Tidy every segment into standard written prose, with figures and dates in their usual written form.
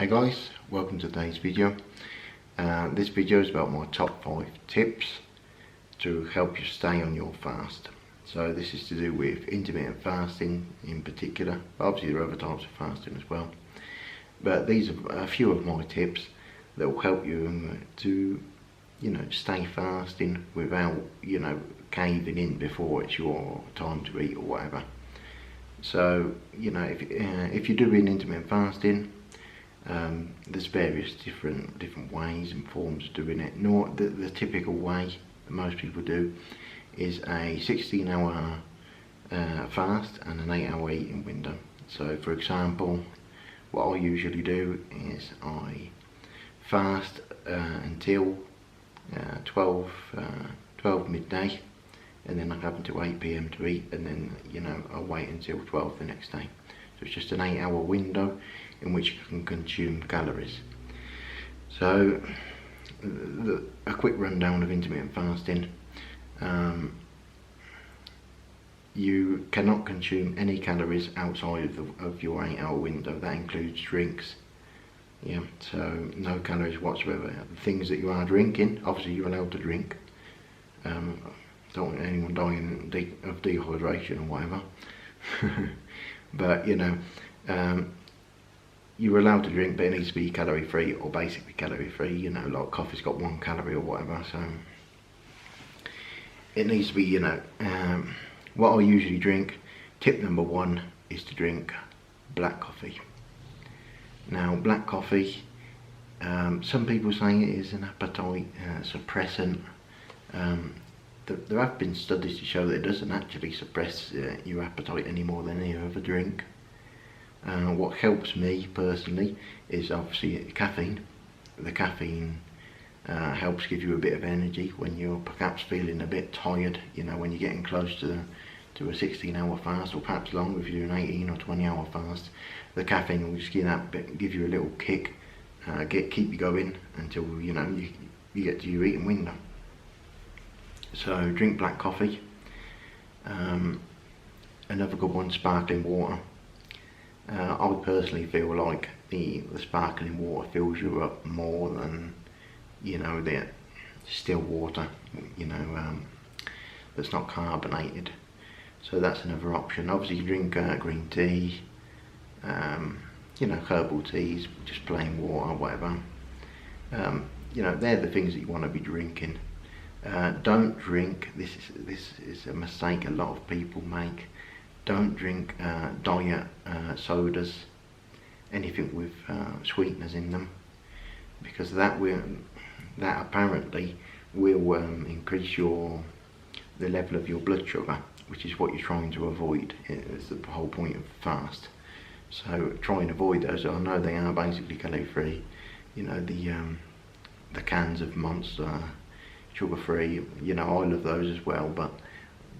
Hey guys, welcome to today's video. This video is about my top 5 tips to help you stay on your fast. So this is to do with intermittent fasting in particular, but obviously there are other types of fasting as well. But these are a few of my tips that will help you to, stay fasting without, caving in before it's your time to eat or whatever. So, if you're doing intermittent fasting, there's various different ways and forms of doing it. The typical way that most people do is a 16-hour fast and an 8-hour eating window. So for example, what I usually do is I fast until 12 midday, and then I have until 8 PM to eat, and then I wait until 12 the next day. So it's just an 8-hour window in which you can consume calories. So a quick rundown of intermittent fasting. You cannot consume any calories outside of your 8-hour window. That includes drinks. Yeah, so no calories whatsoever. The things that you are drinking, obviously you're allowed to drink. Don't want anyone dying of dehydration or whatever. But you're allowed to drink, but it needs to be calorie free or basically calorie free. Like coffee's got 1 calorie or whatever, so it needs to be, what I usually drink. Tip number 1 is to drink black coffee. Now, black coffee, some people say it is an appetite suppressant. There have been studies to show that it doesn't actually suppress your appetite any more than any other drink. What helps me personally is obviously caffeine. The caffeine helps give you a bit of energy when you're perhaps feeling a bit tired, when you're getting close to a 16-hour fast, or perhaps longer if you're an 18 or 20-hour fast. The caffeine will just give you a little kick, keep you going until you get to your eating window. So drink black coffee. Another good one, sparkling water. I would personally feel like the sparkling water fills you up more than the still water, that's not carbonated. So that's another option. Obviously you drink green tea, herbal teas, just plain water, whatever. They're the things that you want to be drinking. Don't drink, this is a mistake a lot of people make. Don't drink diet sodas, anything with sweeteners in them, because that apparently will increase the level of your blood sugar, which is what you're trying to avoid. It's the whole point of fast. So try and avoid those. I know they are basically calorie free. The cans of Monster, sugar free. I love those as well, but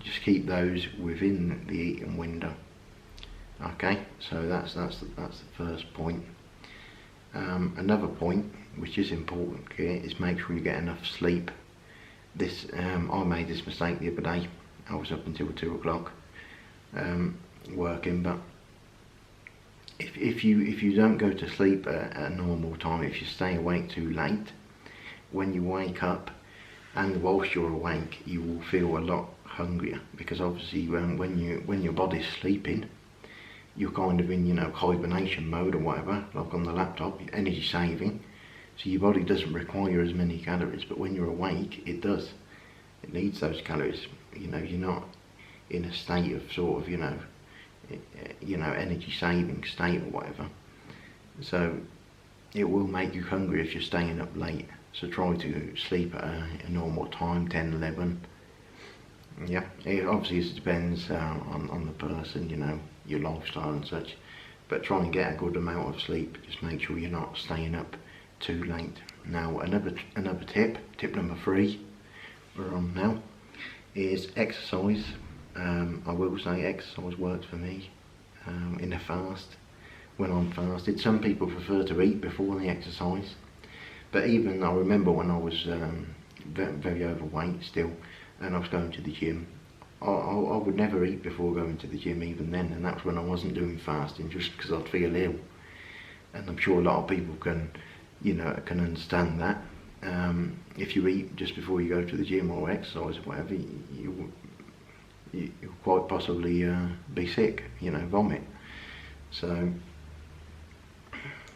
just keep those within the eating window. Okay, so that's the first point. Another point which is important here is make sure you get enough sleep. I made this mistake the other day. I was up until 2 o'clock working, but if you don't go to sleep at a normal time, if you stay awake too late, when you wake up and whilst you're awake, you will feel a lot hungrier, because obviously when your body's sleeping, you're kind of in hibernation mode or whatever, like on the laptop, energy saving. So your body doesn't require as many calories, but when you're awake, it does. It needs those calories. You're not in a state of sort of energy saving state or whatever. So it will make you hungry if you're staying up late. So try to sleep at a normal time, 10, 11. Yeah, obviously it depends on the person, your lifestyle and such, but try and get a good amount of sleep. Just make sure you're not staying up too late. Now another tip number 3 we're on now, is exercise. I will say exercise works for me in a fast, when I'm fasted. Some people prefer to eat before they exercise, but even I remember when I was very overweight still, and I was going to the gym, I would never eat before going to the gym even then, and that's when I wasn't doing fasting, just because I'd feel ill. and I'm sure a lot of people can, can understand that. If you eat just before you go to the gym or exercise or whatever, you'll quite possibly be sick, vomit. So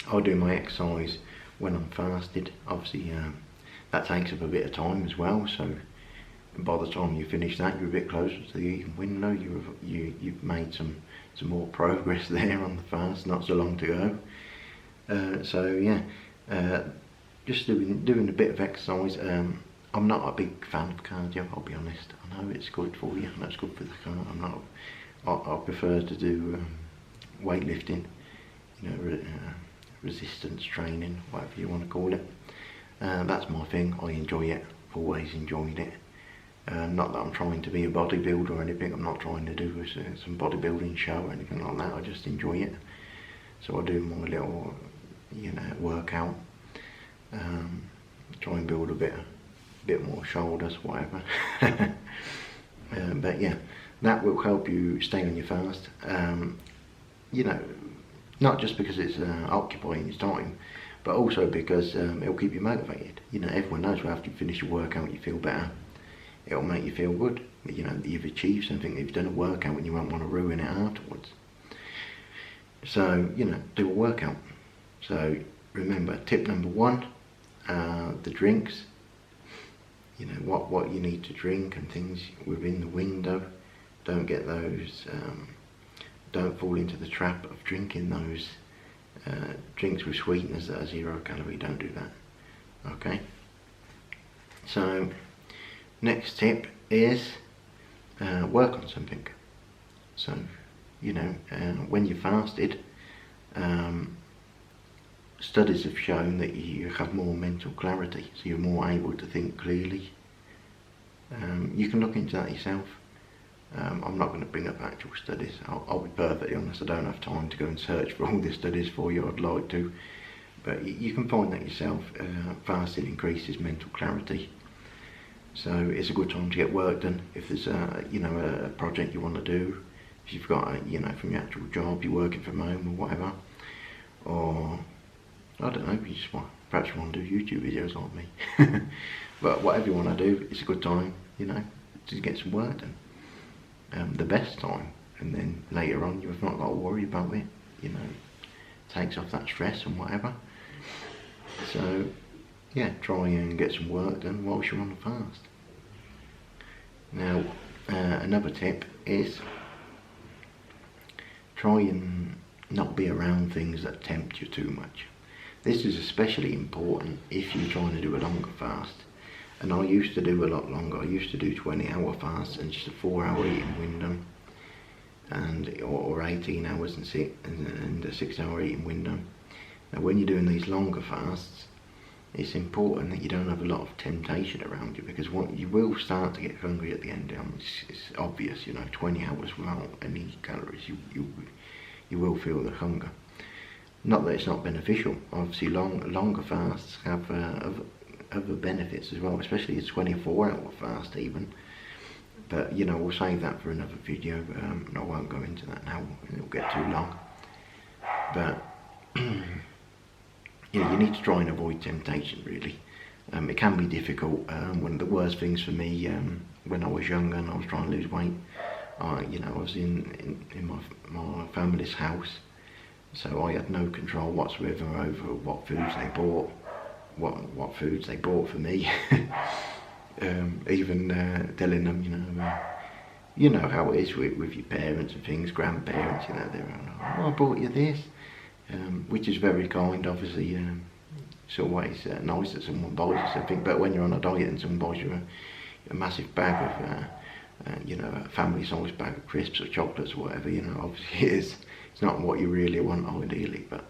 I'll do my exercise when I'm fasted. Obviously that takes up a bit of time as well, so by the time you finish that, you're a bit closer to the eating window. You've made some more progress there on the fast, not so long to go. So yeah, just doing a bit of exercise. I'm not a big fan of cardio, I'll be honest. I know it's good for you, I know it's good for the heart. I prefer to do weightlifting, resistance training, whatever you want to call it. That's my thing. I enjoy it, always enjoyed it. Not that I'm trying to be a bodybuilder or anything. I'm not trying to do some bodybuilding show or anything like that. I just enjoy it. So I do my little, workout. Try and build a bit more shoulders, whatever. But yeah, that will help you stay on your fast. Not just because it's occupying your time, but also because it'll keep you motivated. Everyone knows after you finish your workout you feel better. It'll make you feel good. You've achieved something, you've done a workout and you won't want to ruin it afterwards. So, do a workout. So remember, tip number 1, the drinks. What you need to drink and things within the window. Don't get those, don't fall into the trap of drinking those drinks with sweeteners that are 0 calorie. Don't do that. Okay? So, next tip is work on something. So, when you're fasted, studies have shown that you have more mental clarity, so you're more able to think clearly. You can look into that yourself. I'm not going to bring up actual studies. I'll be perfectly honest, I don't have time to go and search for all the studies for you. I'd like to, but you can find that yourself. Fasting increases mental clarity, so it's a good time to get work done. If there's a project you want to do, if you've got from your actual job, you're working from home or whatever, or I don't know, perhaps you want to do YouTube videos like me. But whatever you want to do, it's a good time, to get some work done. The best time, and then later on you've not got to worry about it, takes off that stress and whatever. So yeah, try and get some work done whilst you're on the fast. Now another tip is try and not be around things that tempt you too much. This is especially important if you're trying to do a longer fast. And I used to do a lot longer. I used to do 20-hour fasts and just a 4-hour eating window, or 18 hours and a 6-hour eating window. Now when you're doing these longer fasts, it's important that you don't have a lot of temptation around you, because you will start to get hungry at the end. It's obvious, 20 hours without any calories, you will feel the hunger. Not that it's not beneficial. Obviously longer fasts have other benefits as well, especially a 24-hour fast even. But we'll save that for another video. I won't go into that now, it'll get too long. But you need to try and avoid temptation, really. It can be difficult. One of the worst things for me when I was younger and I was trying to lose weight, I was in my family's house, so I had no control whatsoever over what foods they bought. What foods they bought for me. Even telling them, how it is with your parents and things, grandparents, they're like, oh, I bought you this, which is very kind, obviously. It's always nice that someone buys you something, but when you're on a diet and someone buys you a massive bag of, a family-sized bag of crisps or chocolates or whatever, obviously it's not what you really want ideally. But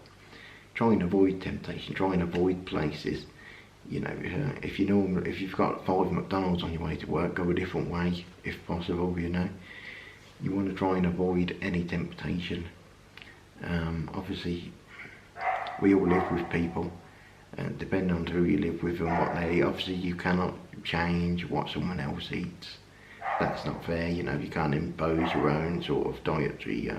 try and avoid temptation, try and avoid places. If you've got 5 McDonald's on your way to work, go a different way if possible. You want to try and avoid any temptation. Obviously we all live with people, depending on who you live with and what they eat. Obviously you cannot change what someone else eats. That's not fair. You can't impose your own sort of dietary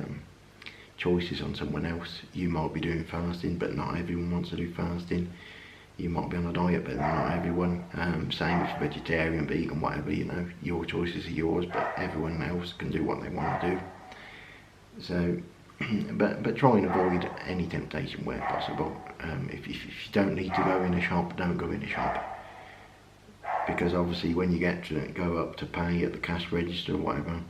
choices on someone else. You might be doing fasting, but not everyone wants to do fasting. You might be on a diet, but not everyone. Same if you're vegetarian, vegan, whatever, you know, your choices are yours, but everyone else can do what they want to do. So, but try and avoid any temptation where possible. If you don't need to go in a shop, don't go in a shop. Because obviously when you get to go up to pay at the cash register or whatever,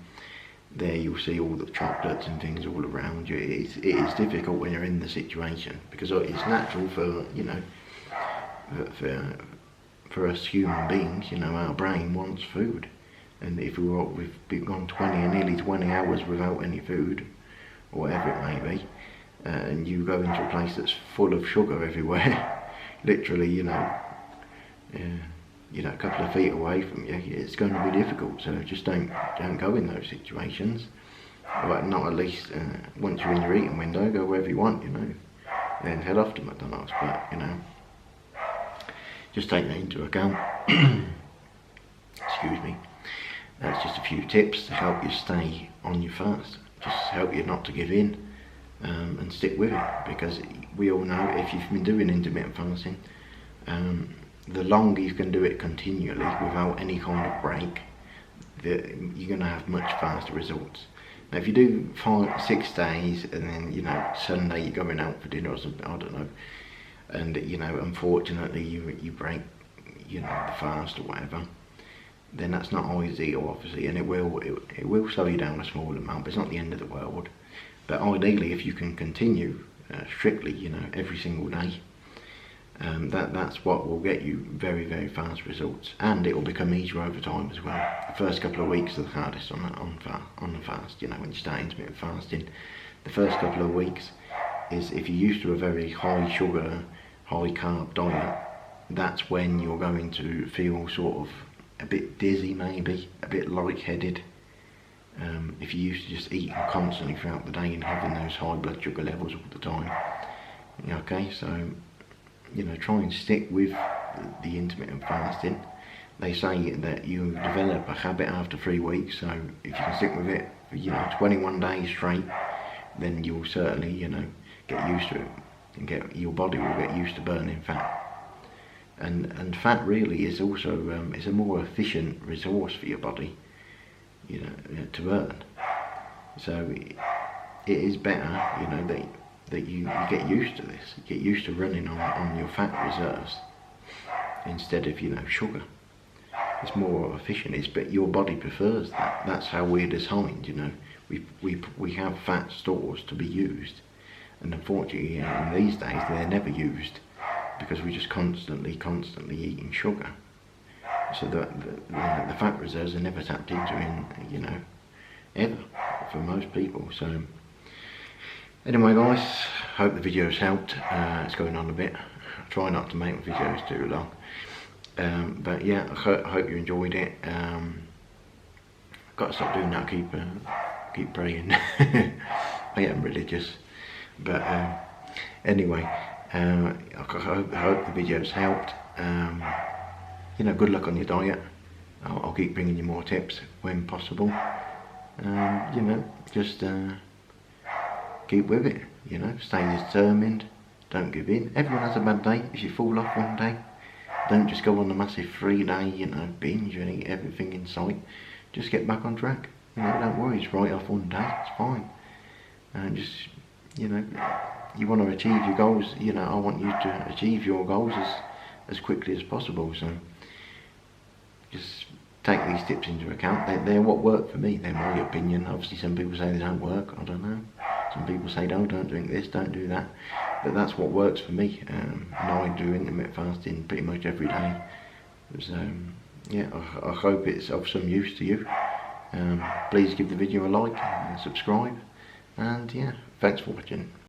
there you'll see all the chocolates and things all around you. It is difficult when you're in the situation, because it's natural for, you know, for us human beings, you know, our brain wants food. And if we've been gone nearly 20 hours without any food, or whatever it may be, and you go into a place that's full of sugar everywhere, literally, you know, a couple of feet away from you, it's going to be difficult. So just don't go in those situations. But not at least once you're in your eating window, go wherever you want, you know. Then head off to McDonald's, but you know, just take that into account. Excuse me. That's just a few tips to help you stay on your fast. Just help you not to give in, and stick with it, because we all know if you've been doing intermittent fasting, the longer you can do it continually without any kind of break, you're going to have much faster results. Now if you do 6 days and then, you know, Sunday you're going out for dinner or something, I don't know, and you know, unfortunately you break, you know, the fast or whatever, then that's not ideal, obviously, and it will slow you down a small amount, but it's not the end of the world. But ideally, if you can continue strictly, you know, every single day, that's what will get you very, very fast results, and it will become easier over time as well. The first couple of weeks are the hardest on the fast, you know, when you start intermittent fasting. The first couple of weeks is, if you're used to a very high sugar, high carb diet, that's when you're going to feel sort of a bit dizzy, maybe a bit lightheaded. If you're used to just eating constantly throughout the day and having those high blood sugar levels all the time. Okay, so, you know, try and stick with the intermittent fasting. They say that you develop a habit after 3 weeks, so if you can stick with it for, you know, 21 days straight, then you'll certainly, you know, get used to it, and your body will get used to burning fat. And fat really is also is a more efficient resource for your body, you know, to burn. So it is better, you know, that you get used to this. You get used to running on your fat reserves instead of, you know, sugar. It's more efficient, but your body prefers that. That's how we're designed, you know. We have fat stores to be used, and unfortunately in these days they're never used, because we're just constantly eating sugar. So the fat reserves are never tapped into you know, ever, for most people. So anyway guys, hope the video's helped. It's going on a bit. I try not to make my videos too long. But yeah, I hope you enjoyed it. Got to stop doing that, keep praying. I am religious. But anyway, I hope the video's helped. You know, good luck on your diet. I'll keep bringing you more tips when possible. You know, just keep with it. You know, stay determined. Don't give in. Everyone has a bad day. If you fall off one day, don't just go on a massive 3-day, you know, binge and eat everything in sight. Just get back on track. You know, don't worry. Just write off one day. It's fine. And just, you know, you want to achieve your goals. You know, I want you to achieve your goals as quickly as possible. So just take these tips into account. They're what work for me. They're my opinion. Obviously some people say they don't work. I don't know. Some people say, no, don't drink this, don't do that. But that's what works for me. And I do intermittent fasting pretty much every day. So yeah, I hope it's of some use to you. Please give the video a like and subscribe. And yeah, thanks for watching.